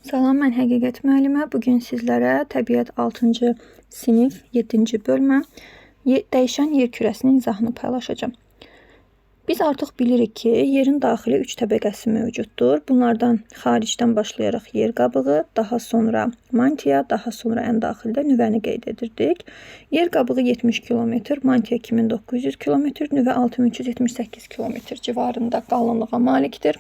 Salam, mən Həqiqət müəllimə. Bugün sizlərə təbiət 6-cı sinif 7-ci bölmə dəyişən yer kürəsinin izahını paylaşacağam. Biz artıq bilirik ki, yerin daxili 3 təbəqəsi mövcuddur. Bunlardan xaricdən başlayaraq yer qabığı, daha sonra mantiya, daha sonra ən daxildə nüvəni qeyd edirdik. Yer qabığı 70 km, mantiya 2900 km, nüvə 6378 km civarında qalınlığa malikdir.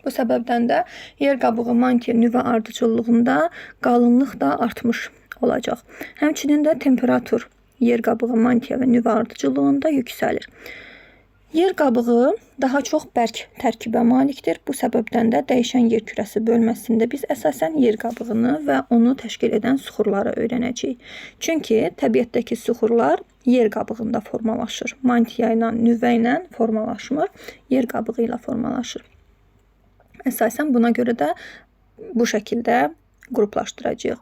Bu səbəbdən də yer qabığı mantiya nüvə ardıcıllığında qalınlıq da artmış olacaq. Həmçinin də temperatur yer qabığı mantiya və nüvə ardıcıllığında yüksəlir. Yer qabığı daha çox bərk tərkibə malikdir. Bu səbəbdən də dəyişən yer kürəsi bölməsində biz əsasən yer qabığını və onu təşkil edən suxurları öyrənəcəyik. Çünki təbiətdəki suxurlar yer qabığında formalaşır. Mantiya ilə, nüvə ilə formalaşmır, yer qabığı ilə formalaşır. Əsasən buna görə də bu şəkildə qruplaşdıracağıq.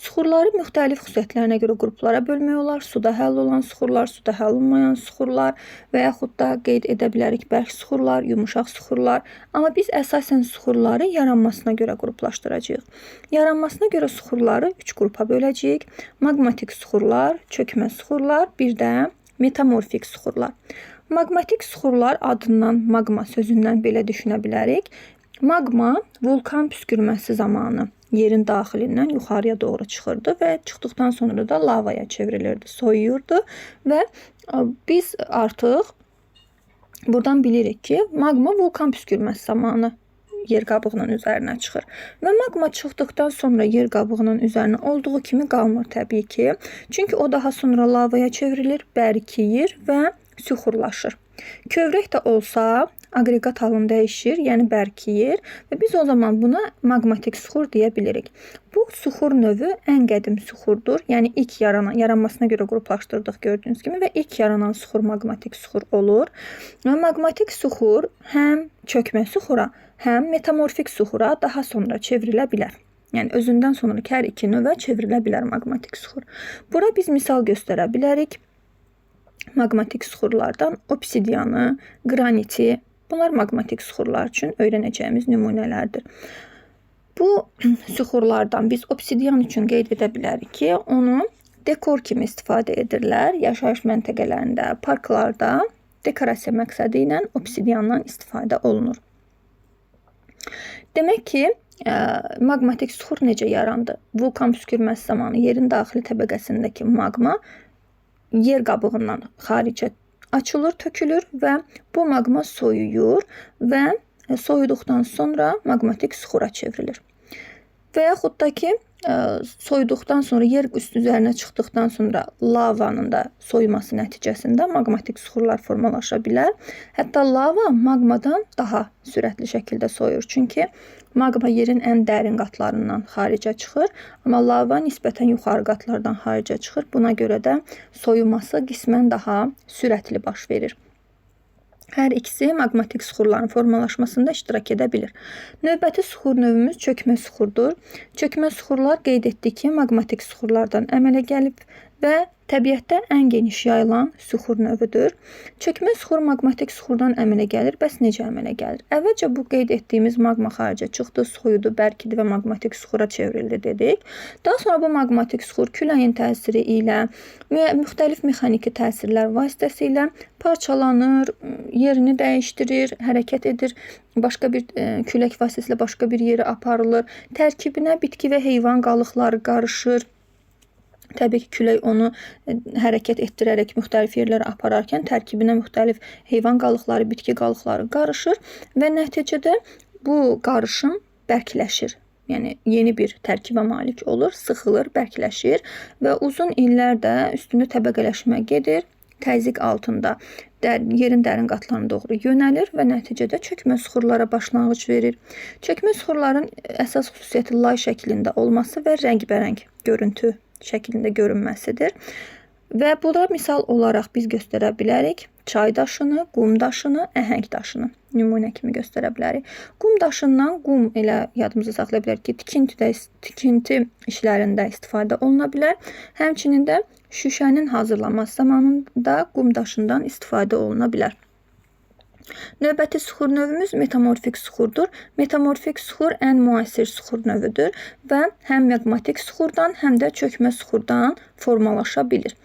Suxurları müxtəlif xüsusiyyətlərinə görə qruplara bölmək olar. Suda həll olan suxurlar, suda həll olmayan suxurlar və yaxud da qeyd edə bilərik bərk suxurlar, yumuşaq suxurlar. Amma biz əsasən suxurları yaranmasına görə qruplaşdıracağıq. Yaranmasına görə suxurları 3 qrupa böləcəyik. Maqmatik suxurlar, çökmə suxurlar, bir də metamorfik suxurlar. Maqmatik suxurlar adından, maqma sözündən belə düşünə bilərik. Maqma vulkan püskürməsi zamanı yerin daxilindən yuxarıya doğru çıxırdı və çıxdıqdan sonra da lavaya çevrilirdi, soyuyurdu və biz artıq buradan bilirik ki, maqma vulkan püskürməsi zamanı yer qabığının üzərinə çıxır. Və maqma çıxdıqdan sonra yer qabığının üzərinə olduğu kimi qalmır təbii ki. Çünki o daha sonra lavaya çevrilir, bərkiyir və süxurlaşır. Kövrək də olsa aqreqat halını dəyişir, yəni bərkiyir və biz o zaman buna maqmatik suxur deyə bilirik. Bu suxur növü ən qədim suxurdur. Yəni ilk yaranmasına görə qruplaşdırdıq gördüyünüz kimi və ilk yaranan suxur maqmatik suxur olur. Və maqmatik suxur həm çökmə suxura, həm metamorfik suxura daha sonra çevrilə bilər. Yəni özündən sonraki hər iki növə çevrilə bilər maqmatik suxur. Bura biz misal göstərə bilərik. Maqmatik suxurlardan obsidianı, qraniti, bunlar maqmatik suxurlar üçün öyrənəcəyimiz nümunələrdir. Bu suxurlardan biz obsidian üçün qeyd edə bilərik ki, onu dekor kimi istifadə edirlər. Yaşayış məntəqələrində, parklarda dekorasiya məqsədi ilə obsidiandan istifadə olunur. Demək ki, maqmatik suxur necə yarandı? Vulkan püskürməsi zamanı yerin daxili təbəqəsindəki maqma yer qabığından xaricə açılır, tökülür və bu maqma soyuyur və soyuduqdan sonra maqmatik suxura çevrilir. Və yaxud da ki, soyuduqdan sonra yer üstü üzərinə çıxdıqdan sonra lavanın da soyuması nəticəsində maqmatik suxurlar formalaşa bilər. Hətta lava maqmadan daha sürətli şəkildə soyur. Çünki maqma yerin ən dərin qatlarından xaricə çıxır, amma lava nisbətən yuxarı qatlardan xaricə çıxır. Buna görə də soyuması qismən daha sürətli baş verir. Hər ikisi maqmatik suxurların formalaşmasında iştirak edə bilir. Növbəti suxur növümüz çökmə suxurdur. Çökmə suxurlar qeyd etdik ki, maqmatik suxurlardan əmələ gəlib və təbiətdə ən geniş yayılan suxur növüdür. Çökmə suxur maqmatik suxurdan əmələ gəlir. Bəs necə əmələ gəlir? Əvvəlcə bu qeyd etdiyimiz maqma xaricə çıxdı, soyudu, bərkidi və maqmatik suxura çevrildi dedik. Daha sonra bu maqmatik suxur küləyin təsiri ilə, müxtəlif mexaniki təsirlər vasitəsilə parçalanır, yerini dəyişdirir, hərəkət edir, başqa bir külək vasitəsilə başqa bir yerə aparılır. Tərkibinə bitki və heyvan qalıqları qarışır. Təbii ki, külək onu hərəkət etdirərək müxtəlif yerlərə apararkən tərkibinə müxtəlif heyvan qalıqları, bitki qalıqları qarışır və nəticədə bu qarışım bərkləşir. Yəni yeni bir tərkibə malik olur, sıxılır, bərkləşir və uzun illər də üstündə təbəqələşmə gedir. Təzyiq altında yerin dərin qatlarına doğru yönəlir və nəticədə çökmə suxurlara başlanğıc verir. Çökmə suxurların əsas xüsusiyyəti lay şəklində olması və rəngbərəng görüntü şəklində görünməsidir. Və burada misal olaraq biz göstərə bilərik çay daşını, qum daşını, əhəng daşını nümunə kimi göstərə bilərik. Qum daşından qum elə yadımıza saxlaya bilərik ki, tikinti işlərində istifadə oluna bilər. Həmçinin də şüşənin hazırlanması zamanında qum daşından istifadə oluna bilər. Növbəti suxur növümüz metamorfik suxurdur. Metamorfik suxur ən müasir suxur növüdür və həm maqmatik suxurdan, həm də çökmə suxurdan formalaşa bilir.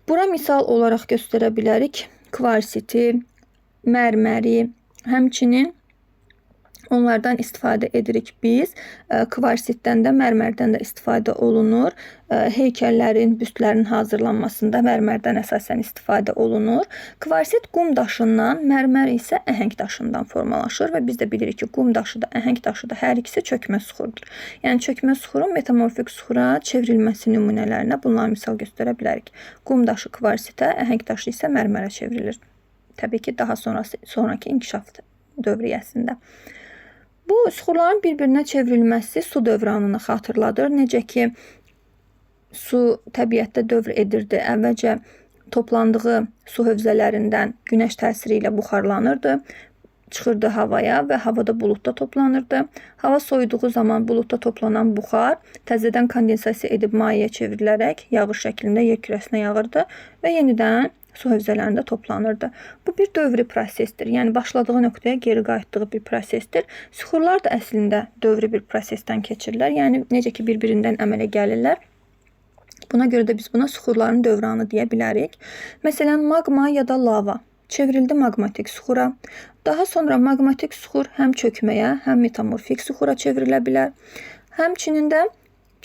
Bura misal olaraq göstərə bilərik kvarsiti, mərməri, həmçinin onlardan istifadə edirik biz. Kvarsitdən də, mərmərdən də istifadə olunur. Heykəllərin, büstlərin hazırlanmasında mərmərdən əsasən istifadə olunur. Kvarsit qum daşından, mərmər isə əhəng daşından formalaşır və biz də bilirik ki, qum daşı da, əhəng daşı da hər ikisi çökmə suxurdur. Yəni çökmə suxurun metamorfik suxura çevrilməsi nümunələrinə bunlar misal göstərə bilərik. Qum daşı kvarsitə, əhəng daşı isə mərmərə çevrilir. Təbii ki, daha sonraki inkişaf dövriyyəsində. Bu suxurların bir-birinə çevrilməsi su dövranını xatırladır. Necə ki, su təbiətdə dövr edirdi. Əvvəlcə toplandığı su hövzələrindən günəş təsiri ilə buxarlanırdı, çıxırdı havaya və havada buludda toplanırdı. Hava soyuduğu zaman buludda toplanan buxar təzədən kondensasiya edib mayeyə çevrilərək yağış şəklində yer kürəsinə yağırdı və yenidən su hövzələrində toplanırdı. Bu bir dövri prosesdir. Yəni başladığı nöqtəyə geri qayıtdığı bir prosesdir. Suxurlar da əslində dövri bir prosesdən keçirlər. Yəni necə ki bir-birindən əmələ gəlirlər. Buna görə də biz buna suxurların dövranı deyə bilərik. Məsələn, maqma ya da lava çevrildi maqmatik suxura. Daha sonra maqmatik suxur həm çökməyə, həm metamorfik suxura çevrilə bilər. Həmçinin də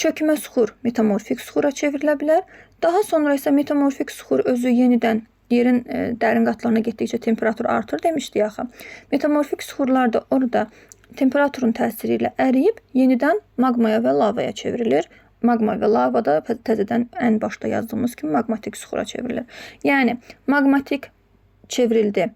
çökmə suxur metamorfik suxura çevrilə bilər. Daha sonra isə metamorfik suxur özü yenidən yerin dərin qatlarına getdikcə temperatur artır demişdik axı. Metamorfik suxurlar da orada temperaturun təsiri ilə əriyib yenidən maqmaya və lavaya çevrilir. Maqma və lava da təzədən ən başda yazdığımız kimi maqmatik suxura çevrilir. Yəni maqmatik çevrildi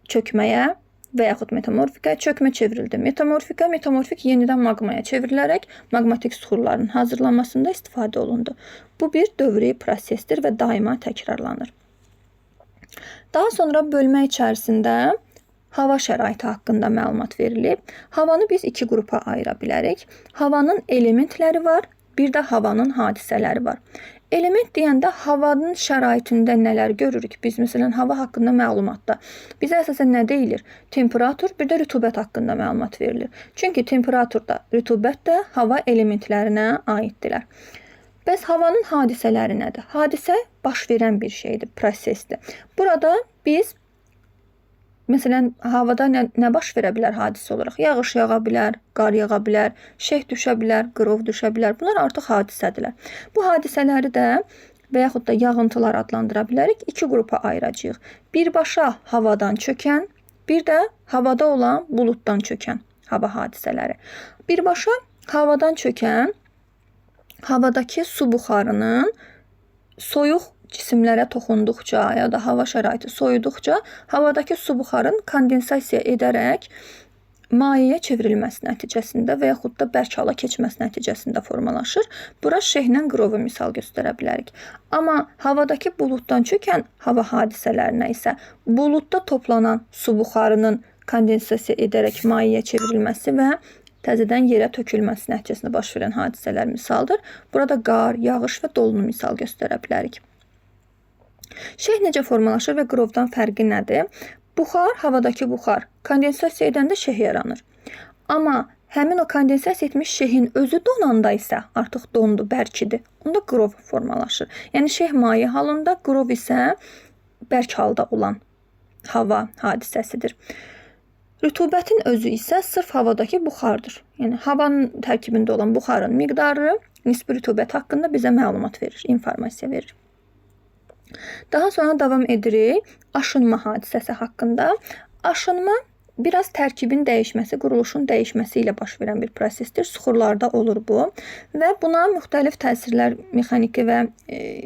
çökməyə və yaxud metamorfika, çökmə çevrildi metamorfika, metamorfik yenidən maqmaya çevrilərək maqmatik suxurların hazırlanmasında istifadə olundu. Bu bir dövri prosesdir və daima təkrarlanır. Daha sonra bölmə içərisində hava şəraiti haqqında məlumat verilib. Havanı biz iki qrupa ayıra bilərik. Havanın elementləri var, bir də havanın hadisələri var. Element deyəndə havanın şəraitində nələr görürük? Biz məsələn hava haqqında məlumatda bizə əsasən nə deyilir? Temperatur, bir də rütubət haqqında məlumat verilir. Çünki temperatur da, rütubət də hava elementlərinə aiddirlər. Bəs havanın hadisələri nədir? Hadisə baş verən bir şeydir, prosesdir. Burada biz məsələn, havada nə baş verə bilər hadisə olaraq? Yağış yağa bilər, qar yağa bilər, şeh düşə bilər, qırov düşə bilər. Bunlar artıq hadisədirlər. Bu hadisələri də və yaxud da yağıntılar adlandıra bilərik. İki qrupa ayıracağıq. Birbaşa havadan çökən, bir də havada olan buluddan çökən hava hadisələri. Birbaşa havadan çökən, havadakı su buxarının soyuq cisimlərə toxunduqca ya da hava şəraiti soyuduqca havadakı su buxarın kondensasiya edərək mayeyə çevrilməsi nəticəsində və yaxud da bərk hala keçməsi nəticəsində formalaşır. Bura şehlə qırovu misal göstərə bilərik. Amma havadakı buluddan çökən hava hadisələrinə isə buludda toplanan su buxarının kondensasiya edərək mayeyə çevrilməsi və təzədən yerə tökülməsi nəticəsində baş verən hadisələr misaldır. Burada qar, yağış və dolunu misal göstərə bilərik. Şeh necə formalaşır və qırovdan fərqi nədir? Buxar, havadakı buxar kondensasiya edəndə şeh yaranır. Amma həmin o kondensasiya etmiş şehin özü donanda isə artıq dondu, bərkidir. Onda qırov formalaşır. Yəni şeh maye halında, qırov isə bərk halda olan hava hadisəsidir. Rütubətin özü isə sırf havadakı buxardır. Yəni havanın tərkibində olan buxarın miqdarı nisbi rütubət haqqında bizə məlumat verir, informasiya verir. Daha sonra davam edirik aşınma hadisəsi haqqında. Aşınma biraz tərkibin dəyişməsi, quruluşun dəyişməsi ilə baş verən bir prosesdir. Suxurlarda olur bu və buna müxtəlif təsirlər, mexaniki və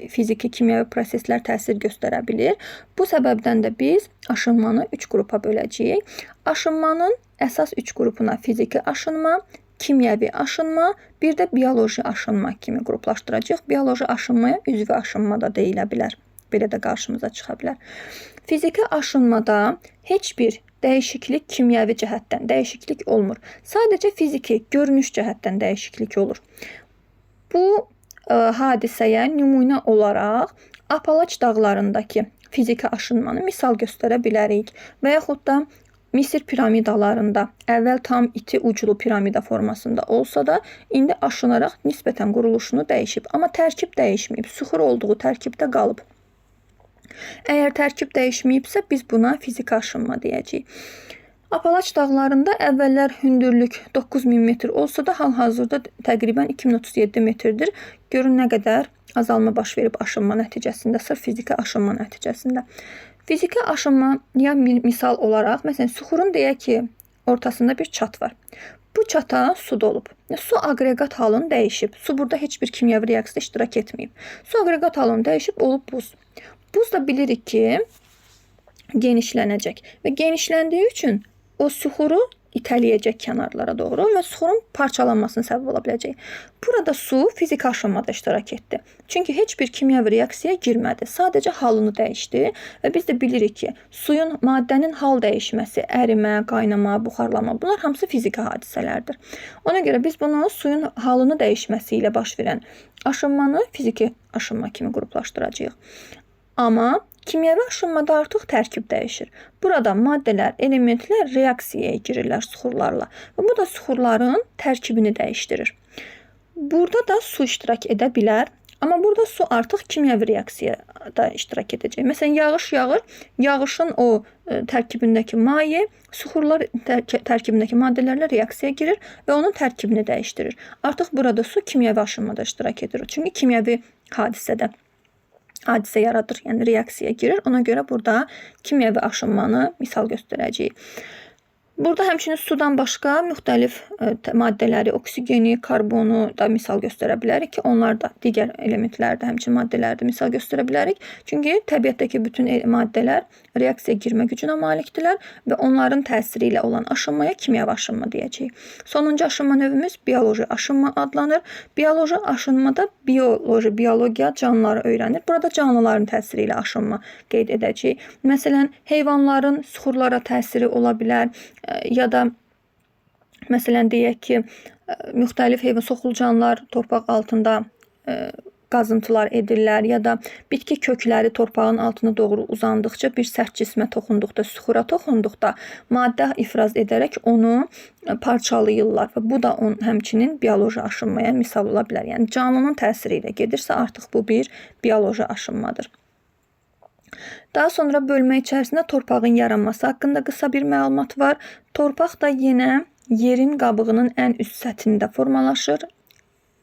fiziki, kimyəvi proseslər təsir göstərə bilir. Bu səbəbdən də biz aşınmanı 3 qrupa böləcəyik. Aşınmanın əsas 3 qrupuna fiziki aşınma, kimyəvi aşınma, bir də bioloji aşınma kimi qruplaşdıracağıq. Bioloji aşınmaya üzvi aşınma da deyilə bilər. Belə də qarşımıza çıxa bilər. Fiziki aşınmada heç bir dəyişiklik kimyəvi cəhətdən dəyişiklik olmur. Sadəcə fiziki, görünüş cəhətdən dəyişiklik olur. Bu hadisəyə nümunə olaraq Apalaç dağlarındakı fiziki aşınmanı misal göstərə bilərik. Və yaxud da Misir piramidalarında əvvəl tam iti uclu piramida formasında olsa da, indi aşınaraq nisbətən quruluşunu dəyişib. Amma tərkib dəyişməyib, süxur olduğu tərkibdə qalıb. Əgər tərkib dəyişməyibsə, biz buna fiziki aşınma deyəcəyik. Apalaç dağlarında əvvəllər hündürlük 9000 metr olsa da, hal-hazırda təqribən 2037 metrdir. Görün nə qədər azalma baş verib aşınma nəticəsində, sırf fiziki aşınma nəticəsində. Fiziki aşınmaya misal olaraq, məsələn, süxurun deyək ki, ortasında bir çat var. Bu çata su dolub. Su aqreqat halını dəyişib. Su burada heç bir kimyəvi reaksiyada iştirak etməyib. Su aqreqat halını dəyişib, olub buz. Buz da bilirik ki, genişlənəcək və genişləndiyi üçün o süxuru itələyəcək kənarlara doğru və süxurun parçalanmasına səbəb ola biləcək. Burada su fiziki aşınmada iştirak etdi. Çünki heç bir kimyəvi reaksiyaya girmədi. Sadəcə halını dəyişdi və biz də bilirik ki, suyun, maddənin hal dəyişməsi, ərimə, qaynama, buxarlama, bunlar hamısı fiziki hadisələrdir. Ona görə biz bunu suyun halını dəyişməsi ilə baş verən aşınmanı fiziki aşınma kimi qruplaşdıracağıq. Amma kimyəvi aşınmada artıq tərkib dəyişir. Burada maddələr, elementlər reaksiyaya girirlər süxurlarla və bu da süxurların tərkibini dəyişdirir. Burada da su iştirak edə bilər, amma burada su artıq kimyəvi reaksiyada iştirak edəcək. Məsələn, yağış yağır, yağışın o tərkibindəki maye süxurlar tərkibindəki maddələrlə reaksiyaya girir və onun tərkibini dəyişdirir. Artıq burada su kimyəvi aşınmada iştirak edir. Çünki kimyəvi hadisə yaradır, yəni reaksiyaya girir. Ona görə burada kimyəvi aşınmanı misal göstərəcəyik. Burada həmçinin sudan başqa müxtəlif maddələri, oksigeni, karbonu da misal göstərə bilərik ki, onlar da digər elementlərdə, həmçinin maddələrdə misal göstərə bilərik. Çünki təbiətdəki bütün maddələr reaksiyaya girmə gücünə malikdirlər və onların təsiri ilə olan aşınmaya kimyəvi aşınma deyəcəyik. Sonuncu aşınma növümüz bioloji aşınma adlanır. Bioloji aşınmada biologiya canlıları öyrənir. Burada canlıların təsiri ilə aşınma qeyd edəcəyik. Məsələn, heyvanların süxurlara təsiri ola bilər, ya da məsələn deyək ki, müxtəlif heyvan soxulcanlar torpaq altında qazıntılar edirlər ya da bitki kökləri torpağın altına doğru uzandıqca bir sərt cismə toxunduqda, süxura toxunduqda maddə ifraz edərək onu parçalayırlar və bu da həmçinin bioloji aşınmaya misal ola bilər. Yəni canlının təsiri ilə gedirsə artıq bu bir bioloji aşınmadır. Daha sonra bölmə içərisində torpağın yaranması haqqında qısa bir məlumat var. Torpaq da yenə yerin qabığının ən üst səthində formalaşır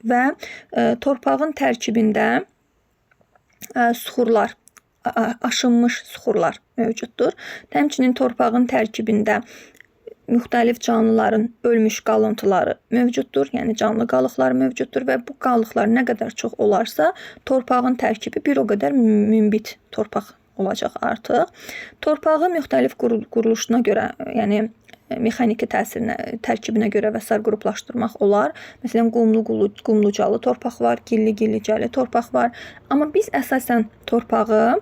və torpağın tərkibində süxurlar, aşınmış süxurlar mövcuddur. Həmçinin torpağın tərkibində müxtəlif canlıların ölmüş qalıntıları mövcuddur, yəni canlı qalıqlar mövcuddur və bu qalıqlar nə qədər çox olarsa, torpağın tərkibi bir o qədər münbit torpaq olacaq artıq. Torpağı müxtəlif quruluşuna görə, yəni mexaniki tərkibinə görə və sair qruplaşdırmaq olar. Məsələn, qumlucalı torpaq var, gilli-gillicəli torpaq var. Amma biz əsasən torpağı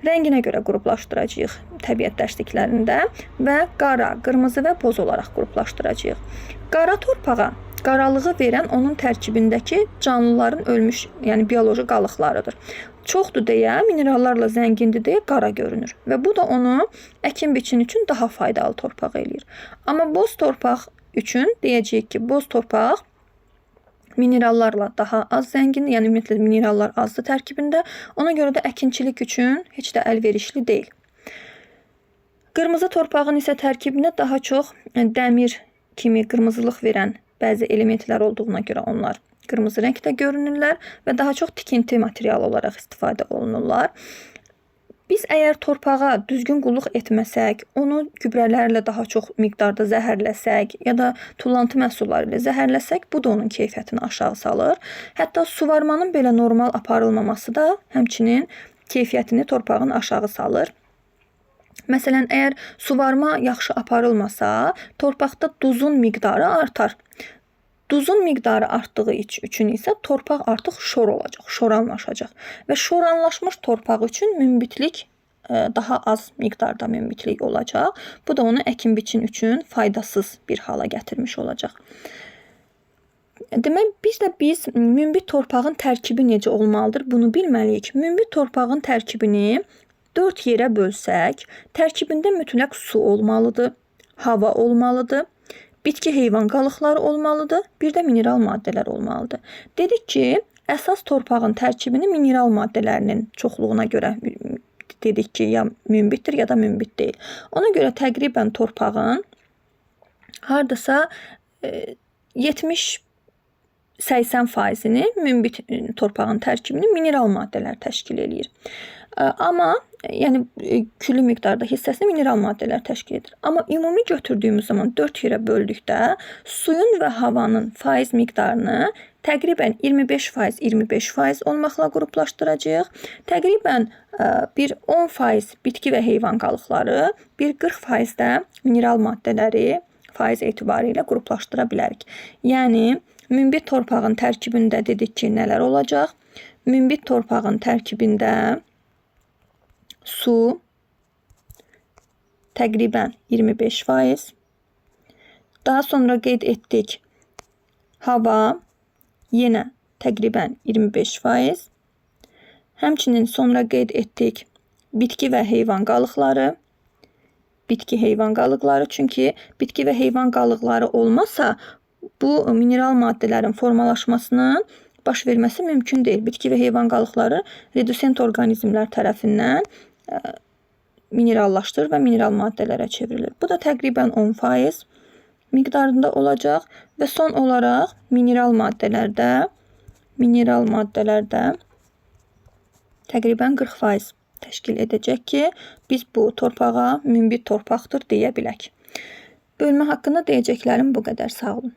rənginə görə qruplaşdıracağıq təbiət dərsliklərində və qara, qırmızı və boz olaraq qruplaşdıracağıq. Qara torpağa qaralığı verən onun tərkibindəki canlıların ölmüş, yəni bioloji qalıqlarıdır. Çoxdur deyə, minerallarla zəngindir deyə qara görünür və bu da onu əkin-biçin üçün daha faydalı torpaq eləyir. Amma boz torpaq üçün deyəcəyik ki, boz torpaq minerallarla daha az zəngindir, yəni ümumiyyətlə minerallar azdır tərkibində. Ona görə də əkinçilik üçün heç də əlverişli deyil. Qırmızı torpağın isə tərkibində daha çox dəmir kimi qırmızılıq verən bəzi elementlər olduğuna görə onlar qırmızı rəngdə görünürlər və daha çox tikinti materialı olaraq istifadə olunurlar. Biz əgər torpağa düzgün qulluq etməsək, onu gübrələrlə daha çox miqdarda zəhərləsək ya da tullantı məhsulları ilə zəhərləsək, bu da onun keyfiyyətini aşağı salır. Hətta suvarmanın belə normal aparılmaması da həmçinin keyfiyyətini torpağın aşağı salır. Məsələn, əgər suvarma yaxşı aparılmasa, torpaqda duzun miqdarı artar. Duzun miqdarı artdığı üçün isə torpaq artıq şor olacaq, şoranlaşacaq və şoranlaşmış torpaq üçün münbitlik daha az miqdarda münbitlik olacaq. Bu da onu əkin-biçin üçün faydasız bir hala gətirmiş olacaq. Demək, biz münbit torpağın tərkibi necə olmalıdır, bunu bilməliyik. Münbit torpağın tərkibini 4 yerə bölsək, tərkibində mütləq su olmalıdır, hava olmalıdır, bitki heyvan qalıqları olmalıdır, bir də mineral maddələr olmalıdır. Dedik ki, əsas torpağın tərkibini mineral maddələrinin çoxluğuna görə dedik ki, ya münbitdir, ya da münbit deyil. Ona görə təqribən torpağın hardasa 70-80%-ni münbit torpağın tərkibini mineral maddələr təşkil eləyir. Amma yəni külli miqdarda hissəsini mineral maddələr təşkil edir. Amma ümumi götürdüyümüz zaman 4 yerə böldükdə suyun və havanın faiz miqdarını təqribən 25% olmaqla qruplaşdıracağıq. Təqribən bir 10% bitki və heyvan qalıqları, bir 40% də mineral maddələri faiz etibarı ilə qruplaşdıra bilərik. Yəni münbit torpağın tərkibində dedik ki, nələr olacaq? Münbit torpağın tərkibində su təqribən 25%. Daha sonra qeyd etdik hava yenə təqribən 25%. Həmçinin sonra qeyd etdik bitki və heyvan qalıqları. Bitki heyvan qalıqları, çünki bitki və heyvan qalıqları olmasa bu mineral maddələrin formalaşmasının baş verməsi mümkün deyil. Bitki və heyvan qalıqları redusent orqanizmlər tərəfindən minerallaşdırır və mineral maddələrə çevrilir. Bu da təqribən 10% miqdarında olacaq və son olaraq mineral maddələrdə təqribən 40% təşkil edəcək ki, biz bu torpağa münbit torpaqdır deyə bilək. Bölmə haqqında deyəcəklərim bu qədər. Sağ olun.